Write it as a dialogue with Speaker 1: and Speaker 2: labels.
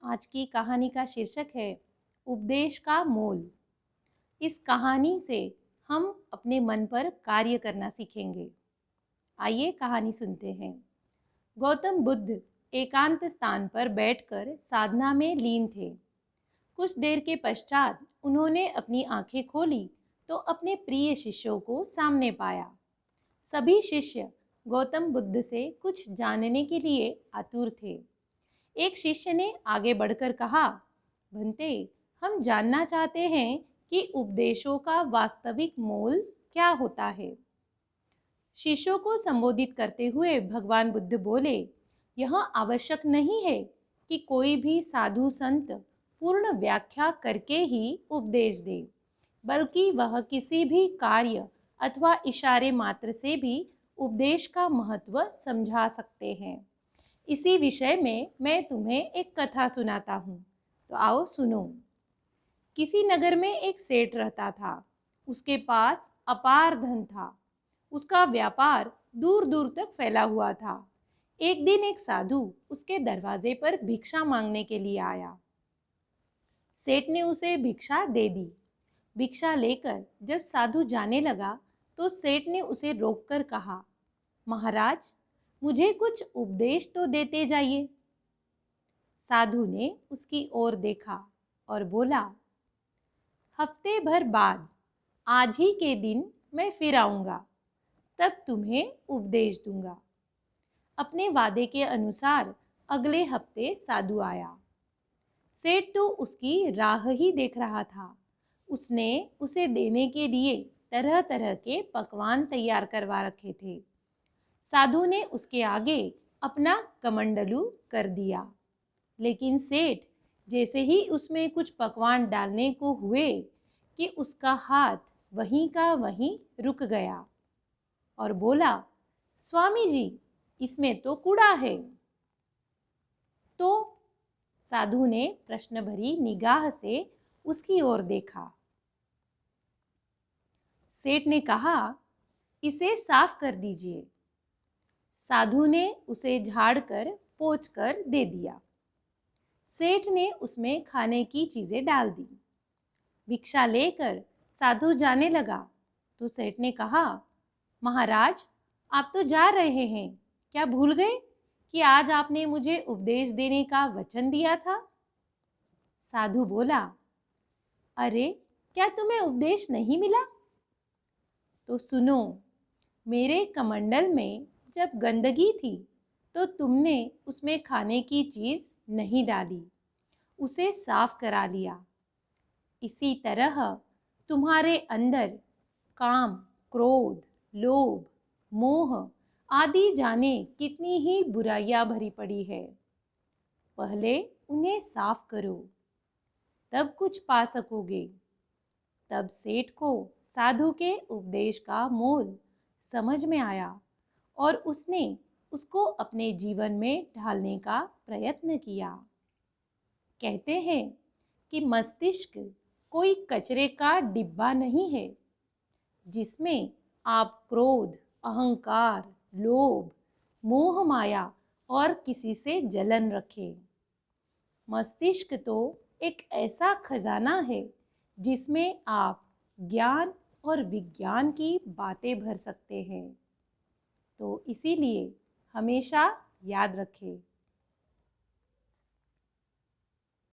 Speaker 1: आज की कहानी का शीर्षक है उपदेश का मोल। इस कहानी से हम अपने मन पर कार्य करना सीखेंगे। आइए कहानी सुनते हैं। गौतम बुद्ध एकांत स्थान पर बैठकर साधना में लीन थे। कुछ देर के पश्चात उन्होंने अपनी आंखें खोली तो अपने प्रिय शिष्यों को सामने पाया। सभी शिष्य गौतम बुद्ध से कुछ जानने के लिए आतुर थे। एक शिष्य ने आगे बढ़कर कहा, भंते, हम जानना चाहते हैं कि उपदेशों का वास्तविक मोल क्या होता है। शिष्यों को संबोधित करते हुए भगवान बुद्ध बोले, यह आवश्यक नहीं है कि कोई भी साधु संत पूर्ण व्याख्या करके ही उपदेश दे, बल्कि वह किसी भी कार्य अथवा इशारे मात्र से भी उपदेश का महत्व समझा सकते हैं। इसी विषय में मैं तुम्हें एक कथा सुनाता हूँ, तो आओ सुनो। किसी नगर में एक सेठ रहता था। उसके पास अपार धन था। उसका व्यापार दूर दूर तक फैला हुआ था। एक दिन एक साधु उसके दरवाजे पर भिक्षा मांगने के लिए आया। सेठ ने उसे भिक्षा दे दी। भिक्षा लेकर जब साधु जाने लगा तो सेठ ने उसे रोककर कहा, महाराज, मुझे कुछ उपदेश तो देते जाइए। साधु ने उसकी ओर देखा और बोला, हफ्ते भर बाद आज ही के दिन मैं फिर आऊंगा, तब तुम्हें उपदेश दूंगा। अपने वादे के अनुसार अगले हफ्ते साधु आया। सेठ तो उसकी राह ही देख रहा था। उसने उसे देने के लिए तरह तरह के पकवान तैयार करवा रखे थे। साधु ने उसके आगे अपना कमंडलू कर दिया, लेकिन सेठ जैसे ही उसमें कुछ पकवान डालने को हुए कि उसका हाथ वहीं का वहीं रुक गया और बोला, स्वामी जी, इसमें तो कूड़ा है। तो साधु ने प्रश्न भरी निगाह से उसकी ओर देखा। सेठ ने कहा, इसे साफ कर दीजिए। साधु ने उसे झाड़कर पोंछकर दे दिया। सेठ ने उसमें खाने की चीजें डाल दी। भिक्षा लेकर साधु जाने लगा तो सेठ ने कहा, महाराज, आप तो जा रहे हैं, क्या भूल गए कि आज आपने मुझे उपदेश देने का वचन दिया था? साधु बोला, अरे, क्या तुम्हें उपदेश नहीं मिला? तो सुनो, मेरे कमंडल में जब गंदगी थी तो तुमने उसमें खाने की चीज नहीं डाली, उसे साफ करा लिया। इसी तरह तुम्हारे अंदर काम, क्रोध, लोभ, मोह आदि जाने कितनी ही बुराइयां भरी पड़ी है। पहले उन्हें साफ करो, तब कुछ पा सकोगे। तब सेठ को साधु के उपदेश का मोल समझ में आया और उसने उसको अपने जीवन में ढालने का प्रयत्न किया। कहते हैं कि मस्तिष्क कोई कचरे का डिब्बा नहीं है जिसमें आप क्रोध, अहंकार, लोभ, मोह माया और किसी से जलन रखें। मस्तिष्क तो एक ऐसा खजाना है जिसमें आप ज्ञान और विज्ञान की बातें भर सकते हैं। तो इसीलिए हमेशा याद रखें,